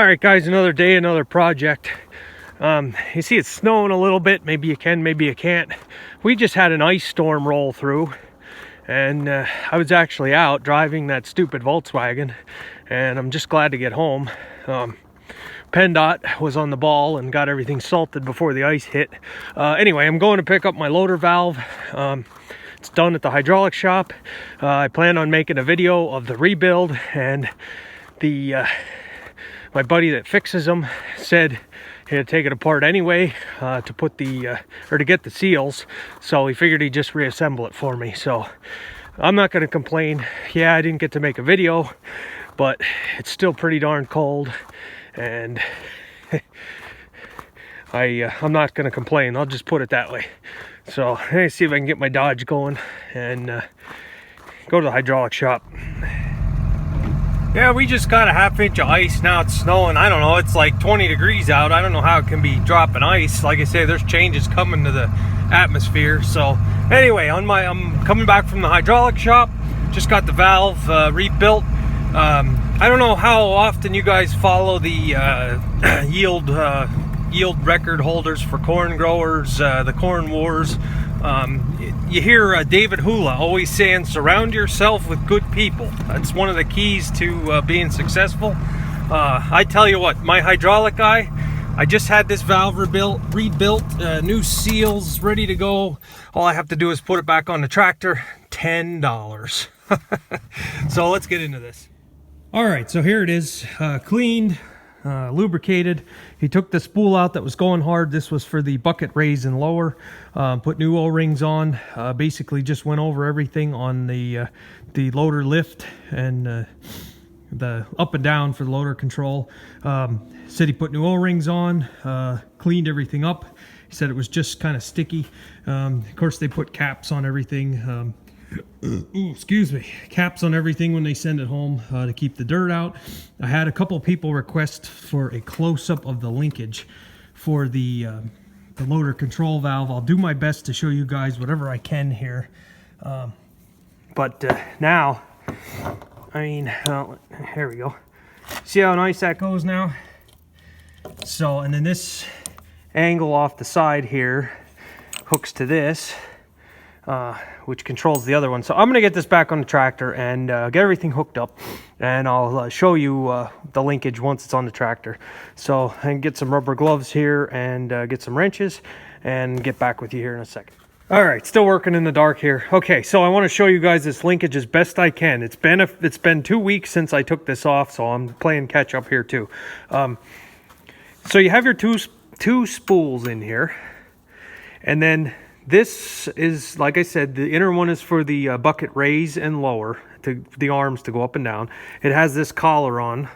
All right, guys, another day, another project. You see it's snowing a little bit. Maybe you can, maybe you can't. We just had an ice storm roll through, and I was actually out driving that stupid Volkswagen, and I'm just glad to get home. PennDOT was on the ball and got everything salted before the ice hit. Anyway, I'm going to pick up my loader valve. It's done at the hydraulic shop. I plan on making a video of the rebuild, and my buddy that fixes them said he had to take it apart anyway to put to get the seals. So he figured he'd just reassemble it for me. So I'm not going to complain. Yeah, I didn't get to make a video, but it's still pretty darn cold, and I'm not going to complain. I'll just put it that way. So let me see if I can get my Dodge going and go to the hydraulic shop. Yeah, we just got a half-inch of ice. Now it's snowing. I don't know, it's like 20 degrees out. I don't know how it can be dropping ice. Like I say, there's changes coming to the atmosphere. So anyway, I'm coming back from the hydraulic shop. Just got the valve rebuilt. I don't know how often you guys follow the yield record holders for corn growers, the corn wars. You hear David Hula always saying, surround yourself with good people. That's one of the keys to being successful. I tell you what, my hydraulic guy, I just had this valve rebuilt, new seals ready to go. All I have to do is put it back on the tractor. $10. So let's get into this. All right, so here it is, cleaned, lubricated. He took the spool out that was going hard. This was for the bucket raise and lower. Put new O-rings on. Basically just went over everything on the loader lift and the up and down for the loader control. Said he put new O-rings on, cleaned everything up. He said it was just kind of sticky. Of course, they put caps on everything. Excuse me, caps on everything when they send it home to keep the dirt out. I had a couple people request for a close-up of the linkage for the loader control valve. I'll do my best to show you guys whatever I can here. But now, I mean, here we go. See how nice that goes now? So, and then this angle off the side here hooks to this, which controls the other one. So I'm going to get this back on the tractor and get everything hooked up, and I'll show you the linkage once it's on the tractor. So I can get some rubber gloves here and get some wrenches and get back with you here in a second. All right, still working in the dark here. Okay, so I want to show you guys this linkage as best I can. It's been 2 weeks since I took this off, so I'm playing catch up here too. So you have your two spools in here, and then this is, like I said, the inner one is for the bucket raise and lower, to the arms to go up and down. It has this collar on,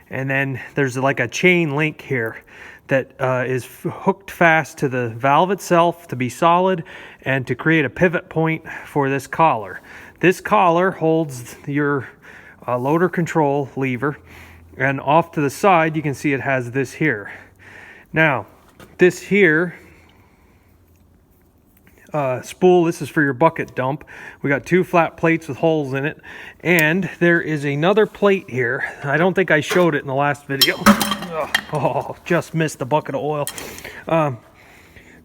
and then there's like a chain link here that is hooked fast to the valve itself to be solid and to create a pivot point for this collar. This collar holds your loader control lever, and off to the side you can see it has this here. Now, this here spool, this is for your bucket dump. We got 2 flat plates with holes in it, and there is another plate here. I don't think I showed it in the last video. Oh, just missed the bucket of oil.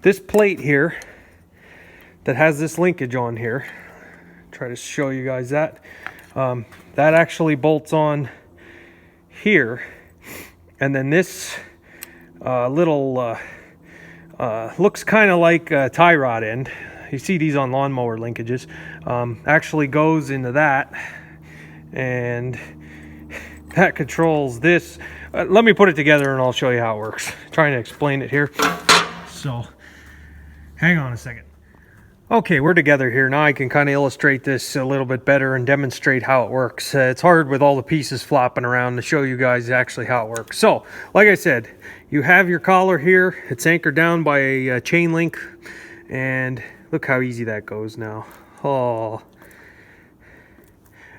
This plate here that has this linkage on here, try to show you guys that. That actually bolts on here, and then this little looks kind of like a tie rod end. You see these on lawnmower linkages. Actually goes into that, and that controls this. Let me put it together and I'll show you how it works. Trying to explain it here. So hang on a second. Okay, we're together here. Now I can kind of illustrate this a little bit better and demonstrate how it works. It's hard with all the pieces flopping around to show you guys actually how it works. So, like I said, you have your collar here. It's anchored down by a chain link, and look how easy that goes now. Oh.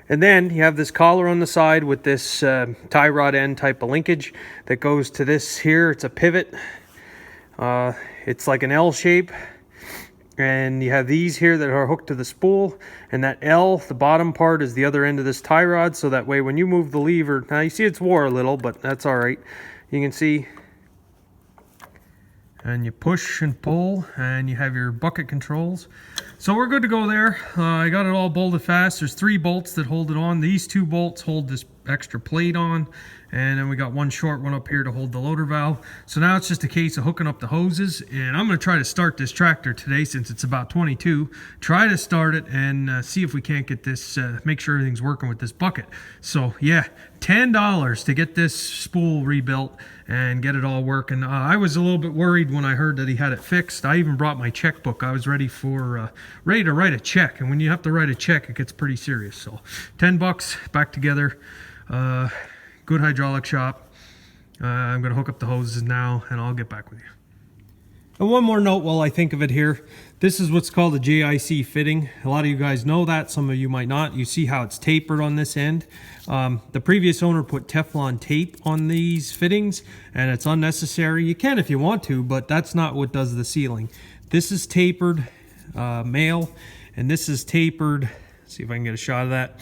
And then you have this collar on the side with this tie rod end type of linkage that goes to this here. It's a pivot. It's like an L shape. And you have these here that are hooked to the spool, and that L, the bottom part, is the other end of this tie rod, so that way when you move the lever, now you see it's wore a little, but that's all right. You can see, and you push and pull, and you have your bucket controls. So we're good to go there. I got it all bolted fast. There's 3 bolts that hold it on. These 2 bolts hold this extra plate on, and then we got one short one up here to hold the loader valve. So now it's just a case of hooking up the hoses, and I'm going to try to start this tractor today since it's about 22. Try to start it and see if we can't get this, make sure everything's working with this bucket. So yeah, $10 to get this spool rebuilt and get it all working. I was a little bit worried when I heard that he had it fixed. I even brought my checkbook. I was ready to write a check, and when you have to write a check, it gets pretty serious. So $10 back together. Good hydraulic shop. I'm going to hook up the hoses now, and I'll get back with you. And one more note while I think of it here. This is what's called a JIC fitting. A lot of you guys know that. Some of you might not. You see how it's tapered on this end. The previous owner put Teflon tape on these fittings, and it's unnecessary. You can if you want to, but that's not what does the sealing. This is tapered male, and this is tapered, see if I can get a shot of that,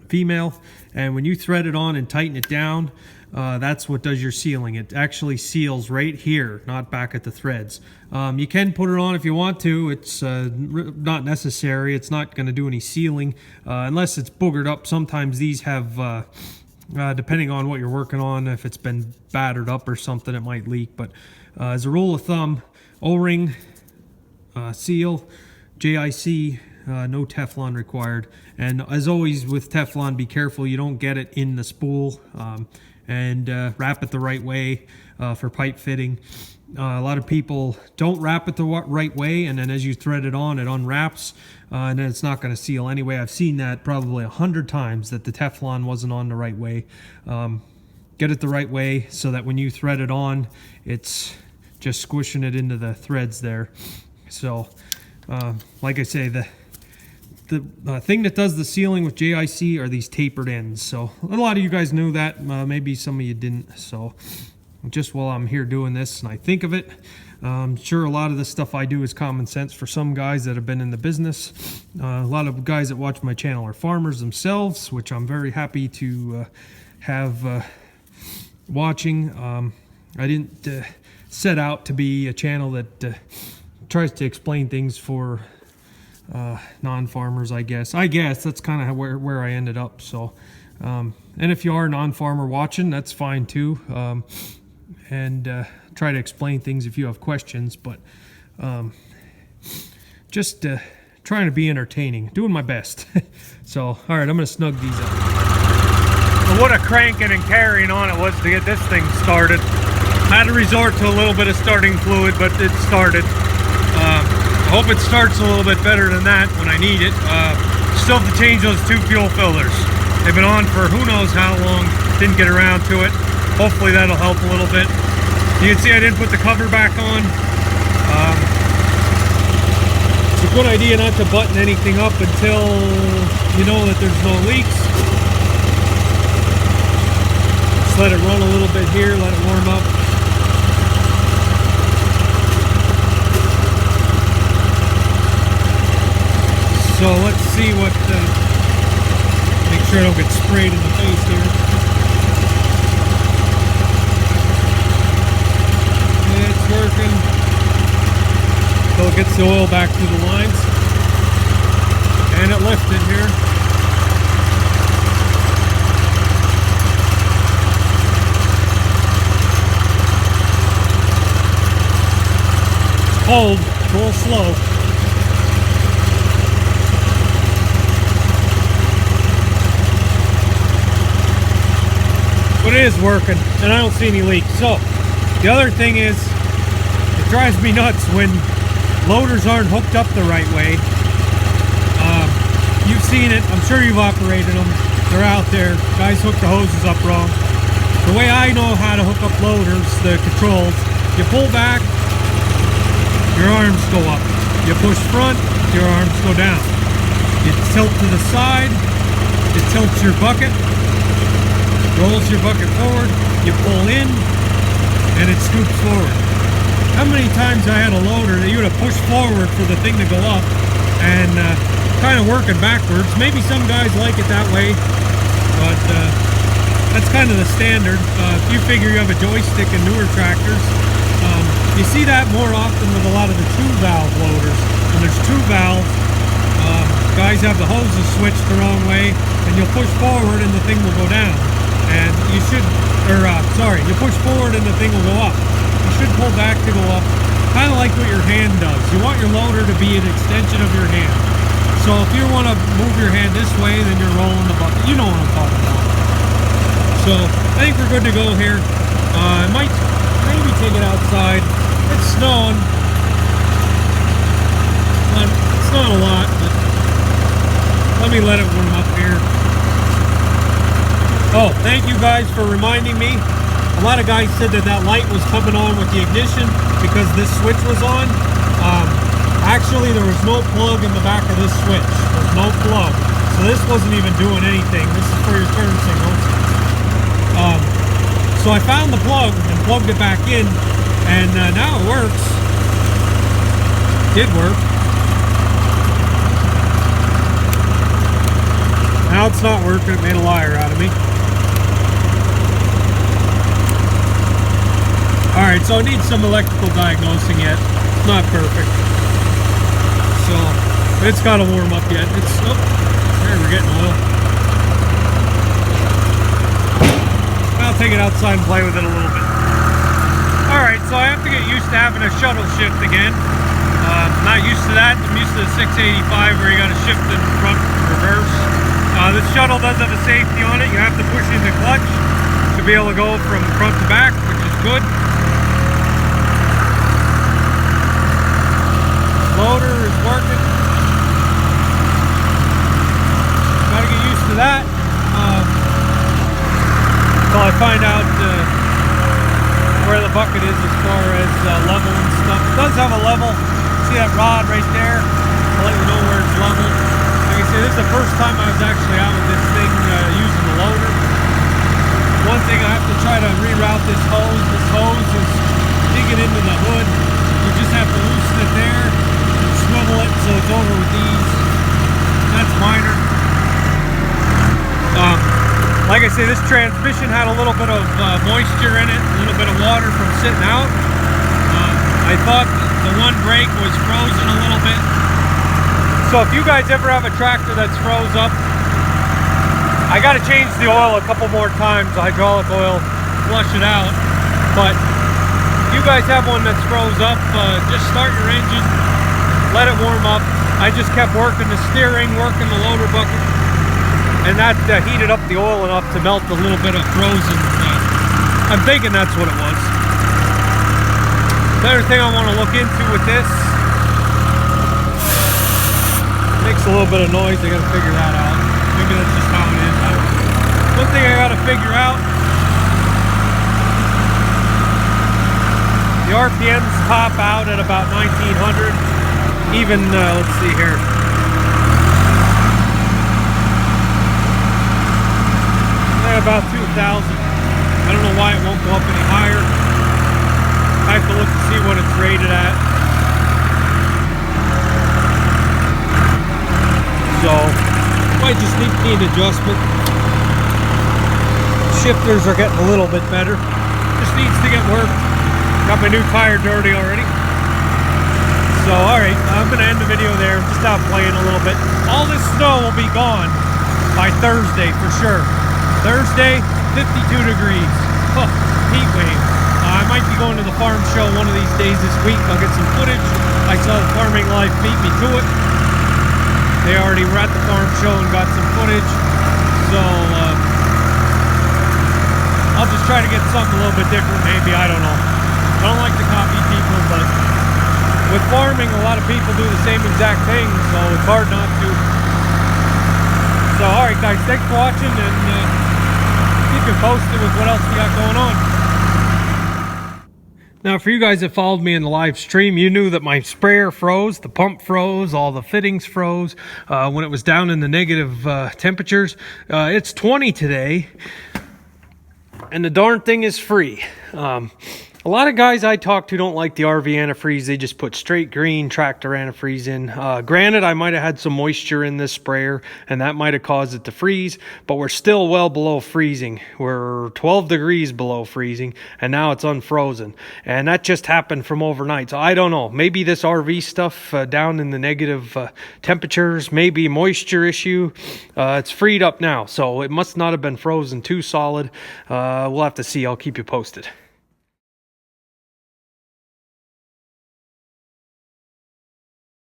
female. And when you thread it on and tighten it down, that's what does your sealing. It actually seals right here, not back at the threads. You can put it on if you want to. It's not necessary. It's not going to do any sealing unless it's boogered up. Sometimes these have, depending on what you're working on, if it's been battered up or something, it might leak. But as a rule of thumb, O-ring, seal, JIC, no Teflon required. And as always with Teflon, be careful you don't get it in the spool, and wrap it the right way for pipe fitting. A lot of people don't wrap it the right way, and then as you thread it on, it unwraps, and then it's not going to seal anyway. I've seen that probably 100 times, that the Teflon wasn't on the right way. Get it the right way so that when you thread it on, it's just squishing it into the threads there. So like I say, the thing that does the sealing with JIC are these tapered ends. So a lot of you guys knew that, maybe some of you didn't. So just while I'm here doing this and I think of it, I'm sure a lot of the stuff I do is common sense for some guys that have been in the business. A lot of guys that watch my channel are farmers themselves, which I'm very happy to have watching. I didn't set out to be a channel that tries to explain things for non-farmers, I guess. That's kind of where I ended up. So and if you are a non-farmer watching, that's fine too. And try to explain things if you have questions, but just trying to be entertaining, doing my best. So all right, I'm gonna snug these up. Well, what a cranking and carrying on it was to get this thing started. I had to resort to a little bit of starting fluid, but it started. I hope it starts a little bit better than that when I need it. Still have to change those 2 fuel filters. They've been on for who knows how long. Didn't get around to it. Hopefully that'll help a little bit. You can see I didn't put the cover back on. It's a good idea not to button anything up until you know that there's no leaks. Just let it run a little bit here, let it warm up. So let's see what, make sure I don't get sprayed in the face here. It's working. So it gets the oil back to the lines. And it lifted here. It's cold, it's a little slow. But it is working, and I don't see any leaks. So, the other thing is, it drives me nuts when loaders aren't hooked up the right way. You've seen it, I'm sure you've operated them. They're out there. Guys hook the hoses up wrong. The way I know how to hook up loaders, the controls, you pull back, your arms go up. You push front, your arms go down. You tilt to the side, it tilts your bucket. Rolls your bucket forward, you pull in, and it scoops forward. how many times I had a loader that you would have pushed forward for the thing to go up and kind of working backwards. Maybe some guys like it that way, but that's kind of the standard. If you figure you have a joystick in newer tractors, you see that more often with a lot of the 2-valve loaders. When there's 2 valves, guys have the hoses switched the wrong way, and you'll push forward and the thing will go down. And you should, you push forward and the thing will go up. You should pull back to go up, kind of like what your hand does. You want your loader to be an extension of your hand. So if you want to move your hand this way, then you're rolling the bucket. You know what I'm talking about. So I think we're good to go here. I might maybe take it outside. It's snowing. It's not a lot, but let me let it warm up here. Oh, thank you guys for reminding me. A lot of guys said that that light was coming on with the ignition because this switch was on. Actually, there was no plug in the back of this switch. There's no plug. So this wasn't even doing anything. This is for your turn signals. So I found the plug and plugged it back in, and now it works. It did work. Now it's not working. It made a liar out of me. Alright, so I need some electrical diagnosing yet. It's not perfect. So, it's got to warm up yet. It's, oh, there we're getting oil. I'll take it outside and play with it a little bit. Alright, so I have to get used to having a shuttle shift again. Not used to that. I'm used to the 685 where you got to shift in front and reverse. This shuttle does have a safety on it. You have to push in the clutch to be able to go from front to back, which is good. Loader is working. Gotta get used to that until I find out where the bucket is as far as level and stuff. It does have a level. See that rod right there? I'll let you know where it's level. Like I say, this is the first time I was actually out with this thing using the loader. One thing, I have to try to reroute this hose. This hose is digging into the hood. You just have to loosen it there and swivel it so it's over with ease. That's minor. Like I say, this transmission had a little bit of moisture in it, a little bit of water from sitting out. I thought the one brake was frozen a little bit. So if you guys ever have a tractor that's froze up, I got to change the oil a couple more times, the hydraulic oil, flush it out. But if you guys have one that's froze up, just start your engine, let it warm up. I just kept working the steering, working the loader bucket, and that heated up the oil enough to melt a little bit of frozen. I'm thinking that's what it was. The other thing I want to look into with this, makes a little bit of noise. I got to figure that out. Maybe that's just how it is. One thing I got to figure out, the RPMs top out at about 1900. Even let's see here. About 2,000. I don't know why it won't go up any higher. I have to look to see what it's rated at. So, might just need an adjustment. Shifters are getting a little bit better. Just needs to get worked. Got my new tire dirty already. So, alright, I'm going to end the video there. Just out playing a little bit. All this snow will be gone by Thursday for sure. Thursday, 52 degrees. Oh, heat wave. I might be going to the farm show one of these days this week. I'll get some footage. I saw the Farming Life beat me to it. They already were at the farm show and got some footage. So, I'll just try to get something a little bit different maybe. I don't know. I don't like to copy people, but with farming, a lot of people do the same exact thing, so it's hard not to. So, alright guys, thanks for watching, and keep you posted with what else we got going on. Now, for you guys that followed me in the live stream, you knew that my sprayer froze, the pump froze, all the fittings froze when it was down in the negative temperatures. It's 20 today, and the darn thing is free. A A lot of guys I talk to don't like the RV antifreeze. They just put straight green tractor antifreeze in. Granted, I might have had some moisture in this sprayer and that might have caused it to freeze, but we're still well below freezing. We're 12 degrees below freezing and now it's unfrozen. And that just happened from overnight. So I don't know. Maybe this RV stuff down in the negative temperatures, maybe moisture issue. It's freed up now, so it must not have been frozen too solid. We'll have to see. I'll keep you posted.